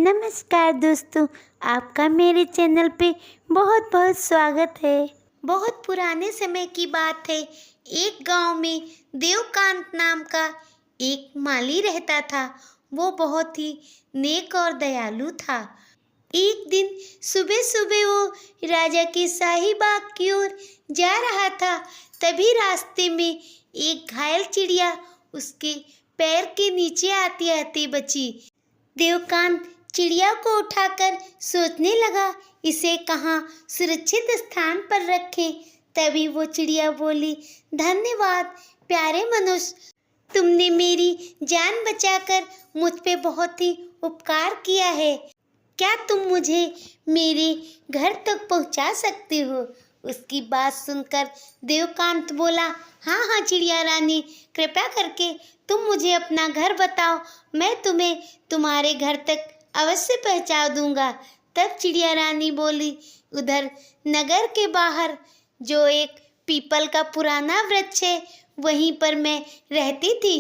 नमस्कार दोस्तों, आपका मेरे चैनल पे बहुत बहुत स्वागत है। बहुत पुराने समय की बात है। एक गांव में देवकांत नाम का एक माली रहता था। वो बहुत ही नेक और दयालु था। एक दिन सुबह सुबह वो राजा के शाही बाग की ओर जा रहा था। तभी रास्ते में एक घायल चिड़िया उसके पैर के नीचे आती आती बची। देवकांत चिड़िया को उठाकर सोचने लगा, इसे कहाँ सुरक्षित स्थान पर रखें। तभी वो चिड़िया बोली, धन्यवाद प्यारे मनुष्य, तुमने मेरी जान बचाकर मुझ पे बहुत ही उपकार किया है। क्या तुम मुझे मेरे घर तक पहुंचा सकते हो? उसकी बात सुनकर देवकांत बोला, हाँ हाँ चिड़िया रानी, कृपया करके तुम मुझे अपना घर बताओ, मैं तुम्हें तुम्हारे घर तक अवश्य पहुंचा दूंगा। तब चिड़िया रानी बोली, उधर नगर के बाहर जो एक पीपल का पुराना वृक्ष है, वहीं पर मैं रहती थी।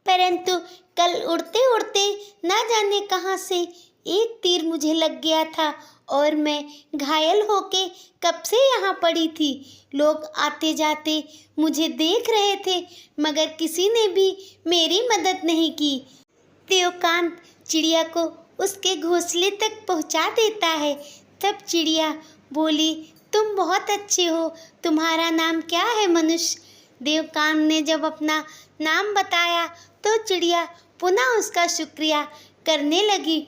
परंतु कल उड़ते उड़ते ना जाने कहाँ से एक तीर मुझे लग गया था और मैं घायल होके कब से यहाँ पड़ी थी। लोग आते जाते मुझे देख रहे थे, मगर किसी ने भी मेरी मदद नहीं की। देवकांत चिड़िया को उसके घोंसले तक पहुँचा देता है। तब चिड़िया बोली, तुम बहुत अच्छे हो, तुम्हारा नाम क्या है मनुष्य? देवकांत ने जब अपना नाम बताया तो चिड़िया पुनः उसका शुक्रिया करने लगी।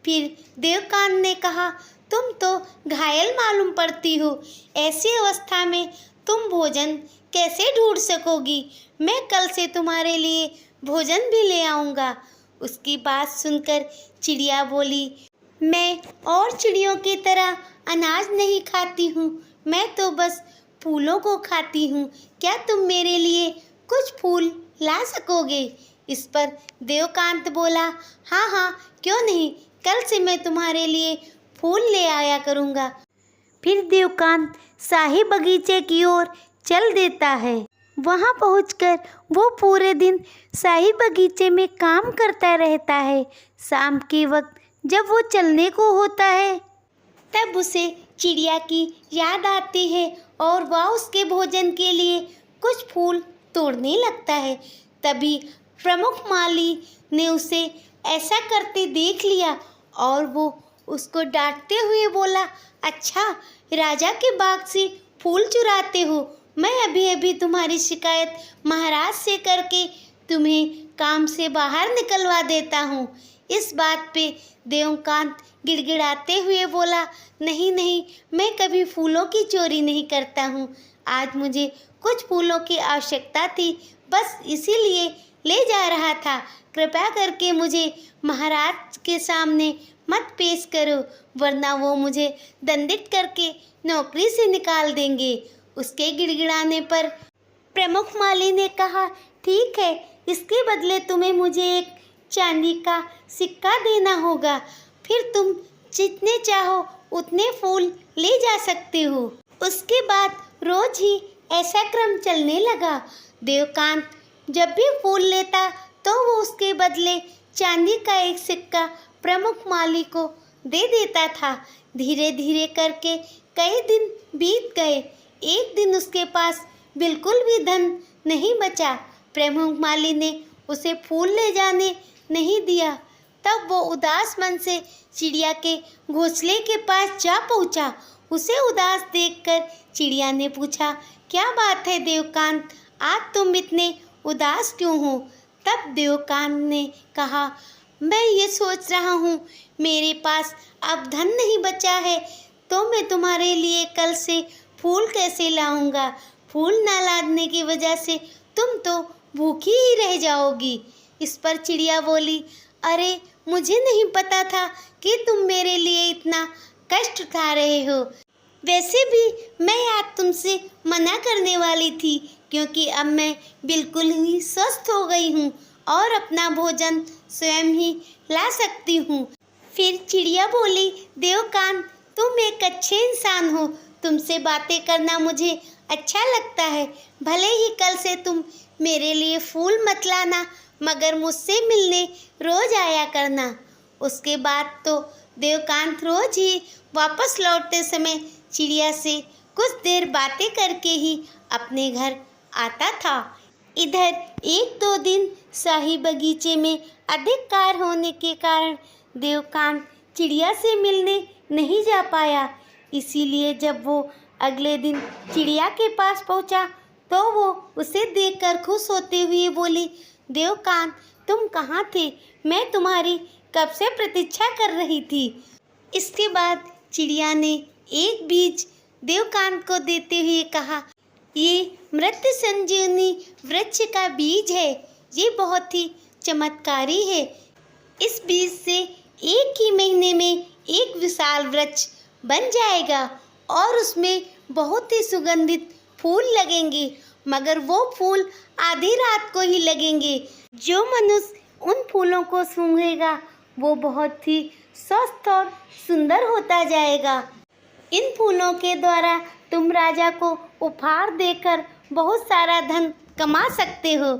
फिर देवकांत ने कहा, तुम तो घायल मालूम पड़ती हो, ऐसी अवस्था में तुम भोजन कैसे ढूंढ सकोगी? मैं कल से तुम्हारे लिए भोजन भी ले आऊँगा। उसकी बात सुनकर चिड़िया बोली, मैं और चिड़ियों की तरह अनाज नहीं खाती हूँ, मैं तो बस फूलों को खाती हूँ। क्या तुम मेरे लिए कुछ फूल ला सकोगे? इस पर देवकांत बोला, हाँ हाँ क्यों नहीं, कल से मैं तुम्हारे लिए फूल ले आया करूँगा। फिर देवकांत शाही बगीचे की ओर चल देता है। वहाँ पहुंचकर वो पूरे दिन शाही बगीचे में काम करता रहता है। शाम के वक्त जब वो चलने को होता है, तब उसे चिड़िया की याद आती है और वह उसके भोजन के लिए कुछ फूल तोड़ने लगता है। तभी प्रमुख माली ने उसे ऐसा करते देख लिया और वो उसको डांटते हुए बोला, अच्छा राजा के बाग से फूल चुराते हो? मैं अभी अभी तुम्हारी शिकायत महाराज से करके तुम्हें काम से बाहर निकलवा देता हूँ। इस बात पे देवकांत गिड़गिड़ाते हुए बोला, नहीं नहीं, मैं कभी फूलों की चोरी नहीं करता हूँ। आज मुझे कुछ फूलों की आवश्यकता थी, बस इसीलिए ले जा रहा था। कृपया करके मुझे महाराज के सामने मत पेश करो, वरना वो मुझे दंडित करके नौकरी से निकाल देंगे। उसके गिड़गिड़ाने पर प्रमुख माली ने कहा, ठीक है, इसके बदले तुम्हें मुझे एक चांदी का सिक्का देना होगा, फिर तुम जितने चाहो उतने फूल ले जा सकते हो। उसके बाद रोज ही ऐसा क्रम चलने लगा। देवकांत जब भी फूल लेता तो वो उसके बदले चांदी का एक सिक्का प्रमुख माली को दे देता था। धीरे धीरे करके कई दिन बीत गए। एक दिन उसके पास बिल्कुल भी धन नहीं बचा। प्रमुख माली ने उसे फूल ले जाने नहीं दिया। तब वो उदास मन से चिड़िया के घोंसले के पास जा पहुंचा। उसे उदास देखकर चिड़िया ने पूछा, क्या बात है देवकांत, आज तुम इतने उदास क्यों हो? तब देवकांत ने कहा, मैं ये सोच रहा हूँ, मेरे पास अब धन नहीं बचा है, तो मैं तुम्हारे लिए कल से फूल कैसे लाऊंगा? फूल ना लाने की वजह से तुम तो भूखी ही रह जाओगी। इस पर चिड़िया बोली, अरे मुझे नहीं पता था कि तुम मेरे लिए इतना कष्ट उठा रहे हो। वैसे भी मैं आज तुमसे मना करने वाली थी, क्योंकि अब मैं बिल्कुल ही स्वस्थ हो गई हूँ और अपना भोजन स्वयं ही ला सकती हूँ। फिर चिड़िया बोली, देवकांत तुम एक अच्छे इंसान हो, तुमसे बातें करना मुझे अच्छा लगता है। भले ही कल से तुम मेरे लिए फूल मत लाना, मगर मुझसे मिलने रोज आया करना। उसके बाद तो देवकांत रोज ही वापस लौटते समय चिड़िया से कुछ देर बातें करके ही अपने घर आता था। इधर एक दो दिन शाही बगीचे में अधिक कार्य होने के कारण देवकांत चिड़िया से मिलने नहीं जा पाया। इसीलिए जब वो अगले दिन चिड़िया के पास पहुंचा तो वो उसे देखकर खुश होते हुए बोली, देवकांत तुम कहाँ थे? मैं तुम्हारी कब से प्रतीक्षा कर रही थी। इसके बाद चिड़िया ने एक बीज देवकांत को देते हुए कहा, ये मृत्यु संजीवनी वृक्ष का बीज है। ये बहुत ही चमत्कारी है। इस बीज से एक ही महीने में एक विशाल वृक्ष बन जाएगा और उसमें बहुत ही सुगंधित फूल लगेंगे, मगर वो फूल आधी रात को ही लगेंगे। जो मनुष्य उन फूलों को सूंघेगा वो बहुत ही स्वस्थ और सुंदर होता जाएगा। इन फूलों के द्वारा तुम राजा को उपहार देकर बहुत सारा धन कमा सकते हो।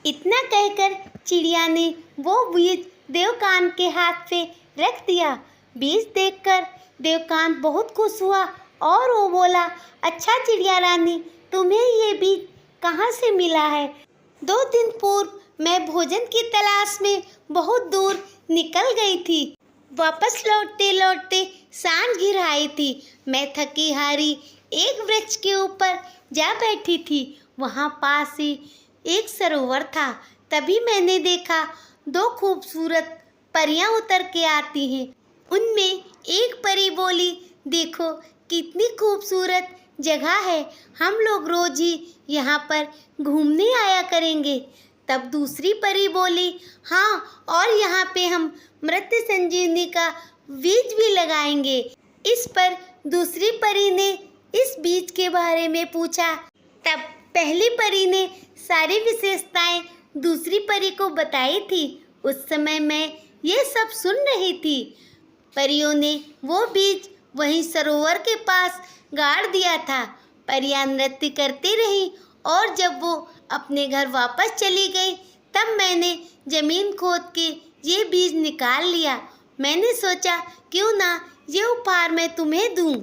इतना कहकर चिड़िया ने वो बीज देवकांत के हाथ पे रख दिया। बीज देखकर देवकांत बहुत खुश हुआ और वो बोला, अच्छा चिड़िया रानी, तुम्हें ये बीज कहाँ से मिला है? 2 दिन पूर्व मैं भोजन की तलाश में बहुत दूर निकल गई थी। वापस लौटते लौटते सांझ घिर आई थी। मैं थकी हारी एक वृक्ष के ऊपर जा बैठी थी। वहाँ पास ही एक सरोवर था। तभी मैंने देखा 2 खूबसूरत परियां उतर के आती हैं। उनमें एक परी बोली, देखो कितनी खूबसूरत जगह है, हम लोग रोज ही यहाँ पर घूमने आया करेंगे। तब दूसरी परी बोली, हाँ, और यहाँ पे हम मृत्यु संजीवनी का बीज भी लगाएंगे। इस पर दूसरी परी ने इस बीज के बारे में पूछा। तब पहली परी ने सारी विशेषताएं दूसरी परी को बताई थी। उस समय मैं ये सब सुन रही थी। परियों ने वो बीज वहीं सरोवर के पास गाड़ दिया था। परियां नृत्य करती रहीं और जब वो अपने घर वापस चली गई तब मैंने जमीन खोद के ये बीज निकाल लिया। मैंने सोचा क्यों ना ये उपहार मैं तुम्हें दूं,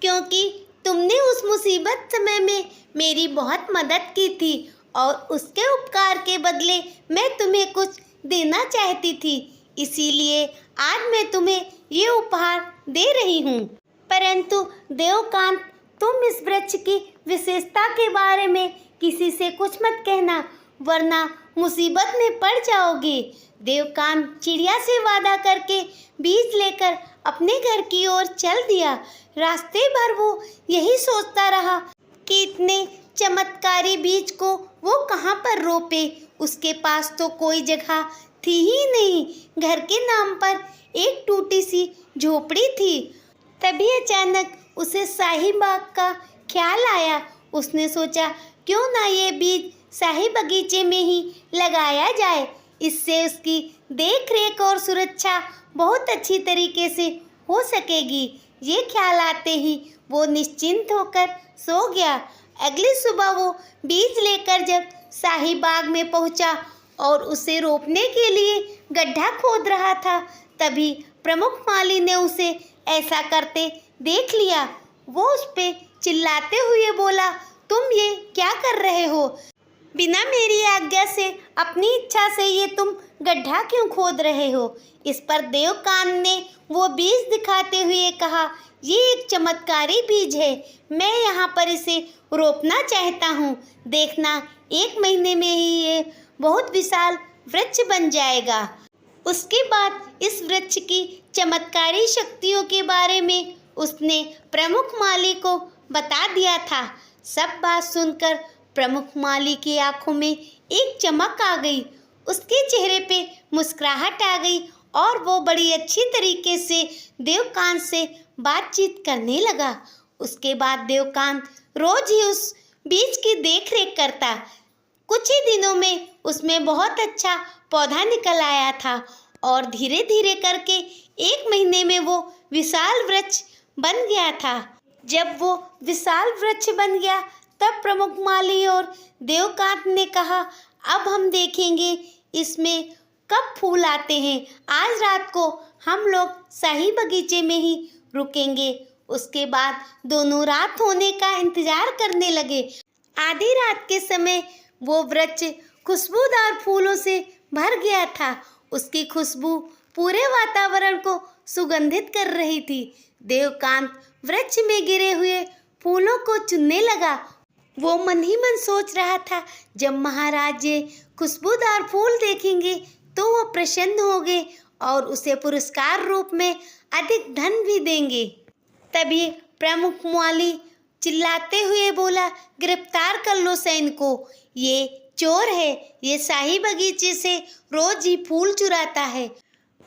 क्योंकि तुमने उस मुसीबत समय में मेरी बहुत मदद की थी और उसके उपकार के बदले मैं तुम्हें कुछ देना चाहती थी। इसीलिए आज मैं तुम्हें ये उपहार दे रही हूँ। परंतु देवकांत, तुम इस वृक्ष की विशेषता के बारे में किसी से कुछ मत कहना, वरना मुसीबत में पड़ जाओगे। देवकांत चिड़िया से वादा करके बीज लेकर अपने घर की ओर चल दिया। रास्ते भर वो यही सोचता रहा कि इतने चमत्कारी बीज को वो कहाँ पर रोपे। उसके पास तो कोई जगह थी ही नहीं। घर के नाम पर एक टूटी सी झोपड़ी थी। तभी अचानक उसे शाही बाग का ख्याल आया। उसने सोचा क्यों ना ये बीज शाही बगीचे में ही लगाया जाए। इससे उसकी देख रेख और सुरक्षा बहुत अच्छी तरीके से हो सकेगी। ये ख्याल आते ही वो निश्चिंत होकर सो गया। अगली सुबह वो बीज लेकर जब शाही बाग में पहुंचा और उसे रोपने के लिए गड्ढा खोद रहा था, तभी प्रमुख माली ने उसे ऐसा करते देख लिया। वो उस पे चिल्लाते हुए बोला, तुम ये क्या कर रहे हो? बिना मेरी आज्ञा से अपनी इच्छा से ये तुम गड्ढा क्यों खोद रहे हो? इस पर देवकांत ने वो बीज दिखाते हुए कहा, ये एक चमत्कारी बीज है। मैं यहाँ पर इसे रोपना चाहता हूँ। देखना 1 महीने में ही ये बहुत विशाल वृक्ष बन जाएगा। उसके बाद इस वृक्ष की चमत्कारी शक्तियों के बारे में उसने प्रमुख माली को बता दिया था। सब बात सुनकर प्रमुख माली की आंखों में एक चमक आ गई। उसके चेहरे पे मुस्कुराहट आ गई और वो बड़ी अच्छी तरीके से देवकांत से बातचीत करने लगा। उसके बाद देवकांत रोज ही उस बीज की देखरेख करता। कुछ ही दिनों में उसमें बहुत अच्छा पौधा निकल आया था और धीरे धीरे करके 1 महीने में वो विशाल वृक्ष बन गया था। जब वो विशाल वृक्ष बन गया तब प्रमुख माली और देवकांत ने कहा, अब हम देखेंगे इसमें कब फूल आते हैं। आज रात को हम लोग शाही बगीचे में ही रुकेंगे। उसके बाद दोनों रात होने का इंतजार करने लगे। आधी रात के समय वो वृक्ष खुशबूदार फूलों से भर गया था। उसकी खुशबू पूरे वातावरण को सुगंधित कर रही थी। देवकांत वृक्ष में गिरे हुए फूलों को चुनने लगा। वो मन ही मन सोच रहा था, जब महाराज ये खुशबूदार फूल देखेंगे तो वो प्रसन्न होंगे और उसे पुरस्कार रूप में अधिक धन भी देंगे। तभी प्रमुख माली चिल्लाते हुए बोला, गिरफ्तार कर लो सैनिकों, ये चोर है, ये शाही बगीचे से रोज ही फूल चुराता है।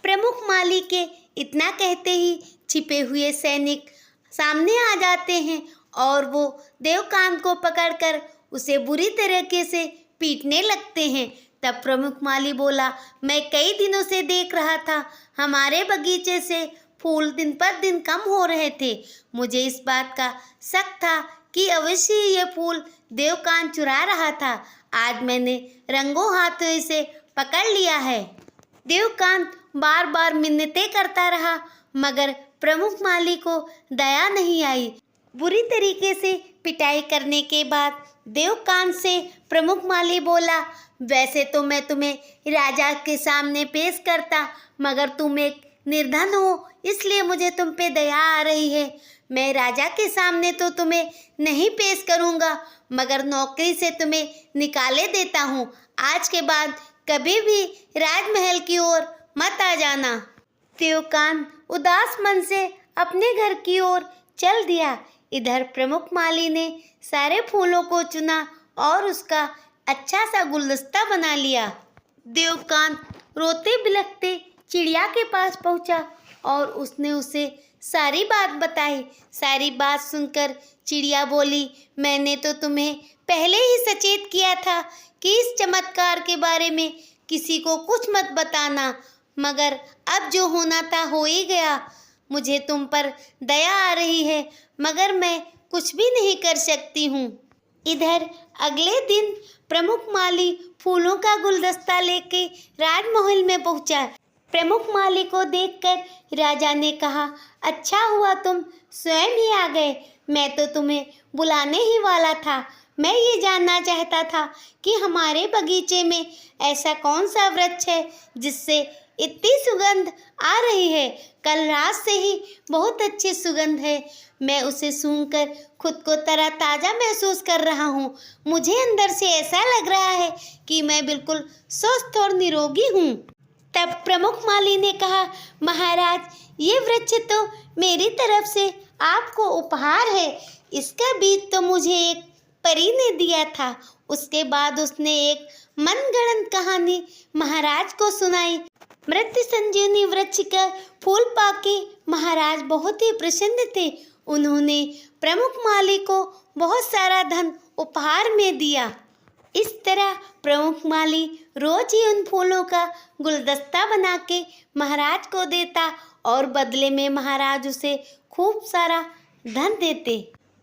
प्रमुख माली के इतना कहते ही छिपे हुए सैनिक सामने आ जाते हैं और वो देवकांत को पकड़कर उसे बुरी तरीके से पीटने लगते हैं। तब प्रमुख माली बोला, मैं कई दिनों से देख रहा था हमारे बगीचे से फूल दिन पर दिन कम हो रहे थे। मुझे इस बात का शक था कि अवश्य ये फूल देवकांत चुरा रहा था। आज मैंने रंगों हाथों इसे पकड़ लिया है। देवकांत बार बार मिन्नतें करता रहा, मगर प्रमुख माली को दया नहीं आई। बुरी तरीके से पिटाई करने के बाद देवकांत से प्रमुख माली बोला, वैसे तो मैं तुम्हें राजा के सामने पेश करता, मगर तुम एक निर्धन हो, इसलिए मुझे तुम पे दया आ रही है। मैं राजा के सामने तो तुम्हें नहीं पेश करूँगा, मगर नौकरी से तुम्हें निकाले देता हूँ। आज के बाद कभी भी राजमहल की ओर मत आ जाना। देवकांत उदास मन से अपने घर की ओर चल दिया। इधर प्रमुख माली ने सारे फूलों को चुना और उसका अच्छा सा गुलदस्ता बना लिया। देवकांत रोते बिलखते चिड़िया के पास पहुंचा और उसने उसे सारी बात बताई। सारी बात सुनकर चिड़िया बोली, मैंने तो तुम्हें पहले ही सचेत किया था कि इस चमत्कार के बारे में किसी को कुछ मत बताना, मगर अब जो होना था हो ही गया। मुझे तुम पर दया आ रही है, मगर मैं कुछ भी नहीं कर सकती हूँ। इधर अगले दिन प्रमुख माली फूलों का गुलदस्ता लेके राजमहल में पहुँचा। प्रमुख माली को देखकर राजा ने कहा, अच्छा हुआ तुम स्वयं ही आ गए। मैं तो तुम्हें बुलाने ही वाला था। मैं ये जानना चाहता था कि हमारे बगीचे में ऐसा कौन सा वृक्ष है जिससे इतनी सुगंध आ रही है। कल रात से ही बहुत अच्छी सुगंध है। मैं उसे सूंघकर खुद को तरोताज़ा महसूस कर रहा हूँ। मुझे अंदर से ऐसा लग रहा है कि मैं बिल्कुल स्वस्थ और निरोगी हूँ। तब प्रमुख माली ने कहा, महाराज, ये वृक्ष तो मेरी तरफ से आपको उपहार है। इसका बीज तो मुझे एक परी ने दिया था। उसके बाद उसने एक मनगढ़ंत कहानी महाराज को सुनाई। मृत्यु संजीवनी वृक्ष का फूल पाके महाराज बहुत ही प्रसन्न थे। उन्होंने प्रमुख माली को बहुत सारा धन उपहार में दिया। इस तरह प्रमुख माली रोज ही उन फूलों का गुलदस्ता बना के महाराज को देता और बदले में महाराज उसे खूब सारा धन देते।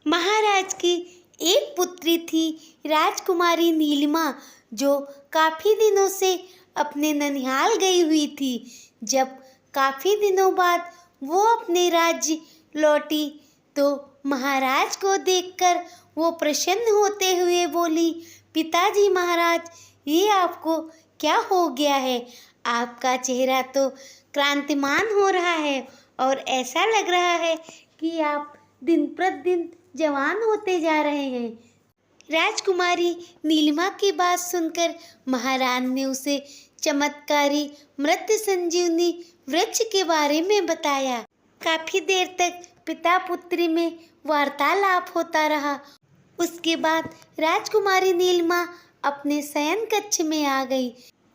महाराज की एक पुत्री थी, राजकुमारी नीलिमा, जो काफ़ी दिनों से अपने ननिहाल गई हुई थी। जब काफ़ी दिनों बाद वो अपने राज्य लौटी तो महाराज को देखकर वो प्रसन्न होते हुए बोली, पिताजी महाराज, ये आपको क्या हो गया है? आपका चेहरा तो क्रांतिमान हो रहा है और ऐसा लग रहा है कि आप दिन प्रतिदिन जवान होते जा रहे हैं। राजकुमारी नीलिमा की बात सुनकर महाराज ने उसे चमत्कारी मृत्यु संजीवनी वृक्ष के बारे में बताया। काफ़ी देर तक पिता पुत्री में वार्तालाप होता रहा। उसके बाद राजकुमारी नीलिमा अपने शयन कक्ष में आ गई।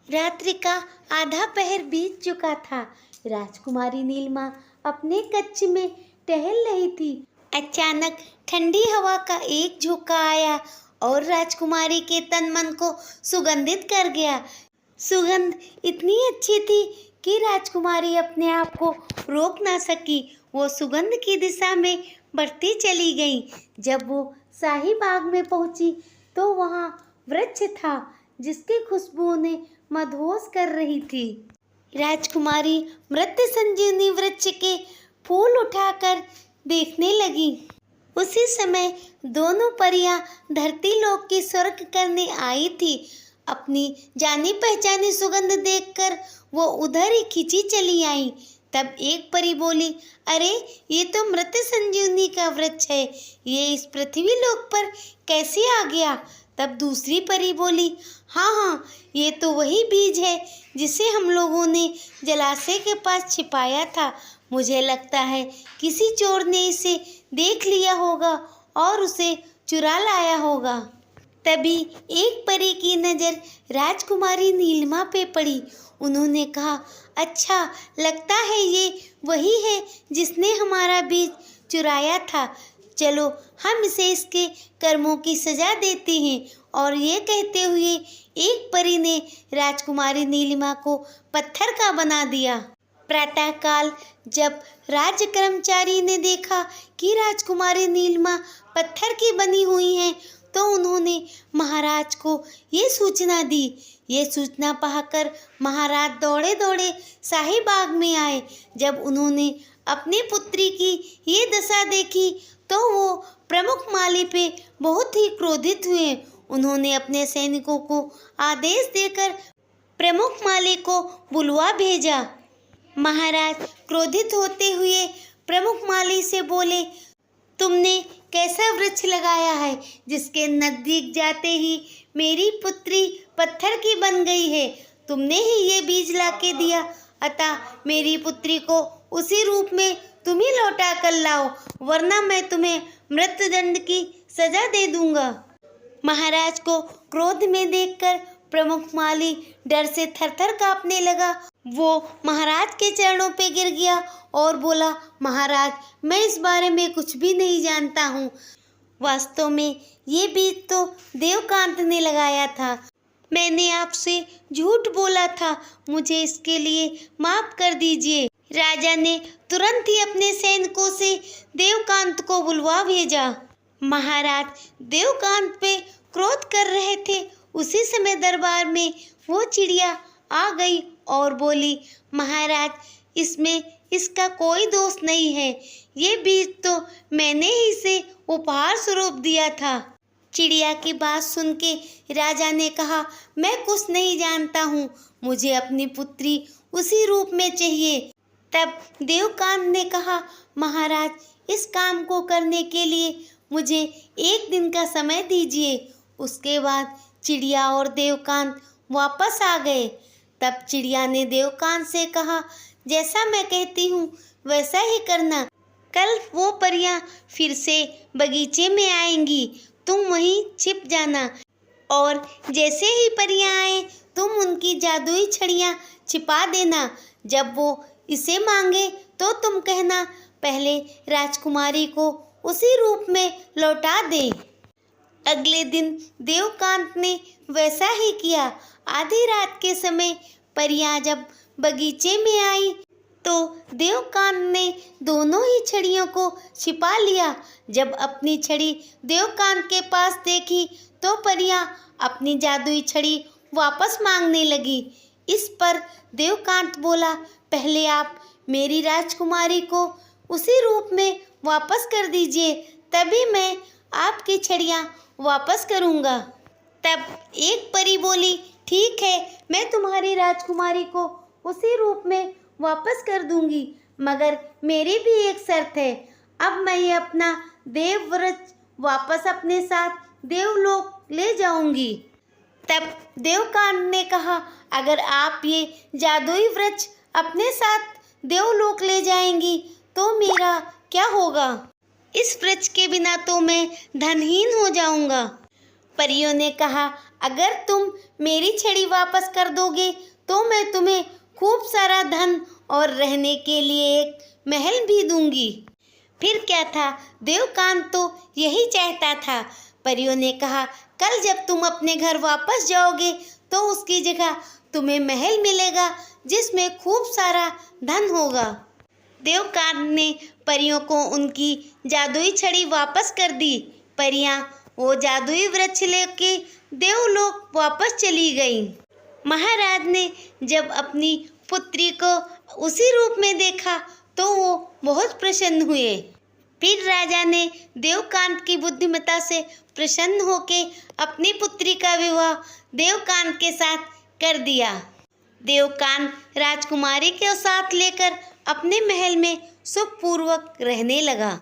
रात्रि का आधा पहर बीत चुका था। राजकुमारी नीलिमा अपने कक्ष में टहल रही थी। अचानक ठंडी हवा का एक झोंका आया और राजकुमारी के तन मन को सुगंधित कर गया। सुगंध इतनी अच्छी थी कि राजकुमारी अपने आप को रोक ना सकी। वो सुगंध की दिशा में बढ़ती चली गई। जब वो शाही बाग में पहुंची तो वहाँ वृक्ष था जिसकी खुशबू उन्हें मदहोश कर रही थी। राजकुमारी मृत्यु संजीवनी वृक्ष के फूल उठाकर देखने लगी। उसी समय दोनों परियां धरती लोक की स्वर्ग करने आई थी। अपनी जानी पहचानी सुगंध देखकर वो उधर ही खिंची चली आई। तब एक परी बोली, अरे ये तो मृत्यु संजीवनी का वृक्ष है, ये इस पृथ्वी लोक पर कैसे आ गया? तब दूसरी परी बोली, हाँ हाँ, ये तो वही बीज है जिसे हम लोगों ने जलाशय के पास छिपाया था। मुझे लगता है किसी चोर ने इसे देख लिया होगा और उसे चुरा लाया होगा। तभी एक परी की नज़र राजकुमारी नीलिमा पे पड़ी। उन्होंने कहा, अच्छा, लगता है ये वही है जिसने हमारा बीज चुराया था। चलो हम इसे इसके कर्मों की सजा देते हैं। और ये कहते हुए एक परी ने राजकुमारी नीलिमा को पत्थर का बना दिया। प्रातःकाल जब राज्य कर्मचारी ने देखा कि राजकुमारी नीलिमा पत्थर की बनी हुई हैं, तो उन्होंने महाराज को ये सूचना दी। ये सूचना पाकर महाराज दौड़े दौड़े शाही बाग में आए। जब उन्होंने अपनी पुत्री की ये दशा देखी तो वो प्रमुख माली पे बहुत ही क्रोधित हुए। उन्होंने अपने सैनिकों को आदेश देकर प्रमुख माली को बुलवा भेजा। महाराज क्रोधित होते हुए प्रमुख माली से बोले, तुमने कैसा वृक्ष लगाया है जिसके नजदीक जाते ही मेरी पुत्री पत्थर की बन गई है? तुमने ही ये बीज लाके दिया, अतः मेरी पुत्री को उसी रूप में तुम ही लौटा कर लाओ, वरना मैं तुम्हें मृत्युदंड की सजा दे दूंगा। महाराज को क्रोध में देखकर प्रमुख माली डर से थरथर कांपने लगा। वो महाराज के चरणों पे गिर गया और बोला, महाराज, मैं इस बारे में कुछ भी नहीं जानता हूँ। वास्तव में ये बीज तो देवकांत ने लगाया था। मैंने आपसे झूठ बोला था, मुझे इसके लिए माफ कर दीजिए। राजा ने तुरंत ही अपने सैनिकों से देवकांत को बुलवा भेजा। महाराज देवकांत पे क्रोध कर रहे थे। उसी समय दरबार में वो चिड़िया आ गई और बोली, महाराज, इसमें इसका कोई दोष नहीं है। ये बीज तो मैंने ही इसे उपहार स्वरूप दिया था। चिड़िया की बात सुन के राजा ने कहा, मैं कुछ नहीं जानता हूँ, मुझे अपनी पुत्री उसी रूप में चाहिए। तब देवकांत ने कहा, महाराज, इस काम को करने के लिए मुझे 1 दिन का समय दीजिए। उसके बाद चिड़िया और देवकांत वापस आ गए। तब चिड़िया ने देवकांत से कहा, जैसा मैं कहती हूँ वैसा ही करना। कल वो परियां फिर से बगीचे में आएंगी, तुम वहीं छिप जाना और जैसे ही परियां आए तुम उनकी जादुई छड़ियाँ छिपा देना। जब वो इसे मांगे तो तुम कहना, पहले राजकुमारी को उसी रूप में लौटा दे। अगले दिन देवकांत ने वैसा ही किया। आधी रात के समय परियां जब बगीचे में आई तो देवकांत ने दोनों ही छड़ियों को छिपा लिया। जब अपनी छड़ी देवकांत के पास देखी तो परियां अपनी जादुई छड़ी वापस मांगने लगी। इस पर देवकांत बोला, पहले आप मेरी राजकुमारी को उसी रूप में वापस कर दीजिए, तभी मैं आपकी छड़ियाँ वापस करूँगा। तब एक परी बोली, ठीक है, मैं तुम्हारी राजकुमारी को उसी रूप में वापस कर दूंगी, मगर मेरी भी एक शर्त है। अब मैं ये अपना देवव्रत वापस अपने साथ देवलोक ले जाऊंगी। तब देवकांत ने कहा, अगर आप ये जादुई वृक्ष अपने साथ देवलोक ले जाएंगी तो मेरा क्या होगा? इस वृक्ष के बिना तो मैं धनहीन हो जाऊंगा। परियों ने कहा, अगर तुम मेरी छड़ी वापस कर दोगे तो मैं तुम्हें खूब सारा धन और रहने के लिए एक महल भी दूंगी। फिर क्या था, देवकांत तो यही चाहता था। परियों ने कहा, कल जब तुम अपने घर वापस जाओगे तो उसकी जगह तुम्हें महल मिलेगा जिसमें खूब सारा धन होगा। देवकांत ने परियों को उनकी जादुई छड़ी वापस कर दी। परियां वो जादुई वृक्ष लेके देवलोक वापस चली गईं। महाराज ने जब अपनी पुत्री को उसी रूप में देखा तो वो बहुत प्रसन्न हुए। फिर राजा ने देवकांत की बुद्धिमत्ता से प्रसन्न होकर अपनी पुत्री का विवाह देवकांत के साथ कर दिया। देवकांत राजकुमारी के साथ लेकर अपने महल में सुखपूर्वक रहने लगा।